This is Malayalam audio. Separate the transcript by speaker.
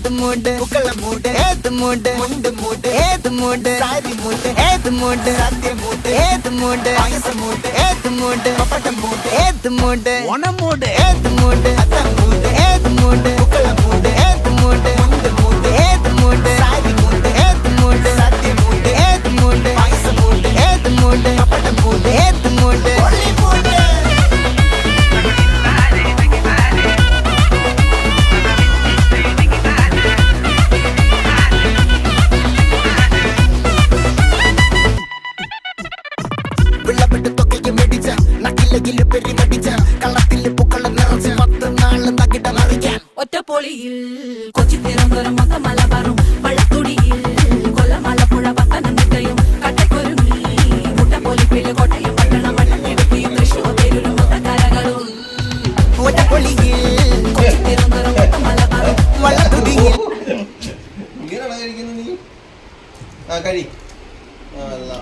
Speaker 1: ഏത് മൂട് പുക്കള മൂട് ഏത് മൂട് മുണ്ട് മൂട് ഏത് മൂട് സാരി മൂട് ഏത് മൂട് സദ്യ മൂട് ഏത് മൂട് പായസ മൂട് ഏത് മൂട് പപ്പടം മൂട് ഏത് മൂട് ഓണം മൂട് ഏത് മൂട് അത്തം മൂട് ഏത് മൂട് പുക്കള മൂട് ഏത് മൂട് മുണ്ട് മൂട് ഏത് മൂട് സാരി മൂട് ഏത് മൂട് സദ്യ മൂട് ഏത് മൂട് പായസ മൂട് ഏത് മൂട് പപ്പടം മൂട് ഏത് മൂട് ഒളി മൂട്
Speaker 2: ഒറ്റപ്പൊളിയിൽ കൊച്ചി തിരുവനന്തപുരം മൊത്തം മലബാറും വള്ളത്തുടിയിൽ കൊല്ലമലപ്പുഴ പത്തനംതിട്ടയും കട്ടക്കൊരുങ്ങി മുട്ടപ്പൊലിപ്പില് കോട്ടയം പട്ടണം വട്ടത്തിടുത്തി തൃശ്ശൂർ പേരൂരും മൊത്തക്കരകളും
Speaker 1: ഒറ്റപ്പൊളിയിൽ
Speaker 2: കൊച്ചി തിരുവനന്തപുരം മൊത്തം മലബാറും
Speaker 1: വള്ളത്തുടിയിൽ
Speaker 3: ഇങ്ങനെയാണോ കഴിക്കുന്നത് നീ? ആ കഴി. ആ അല്ല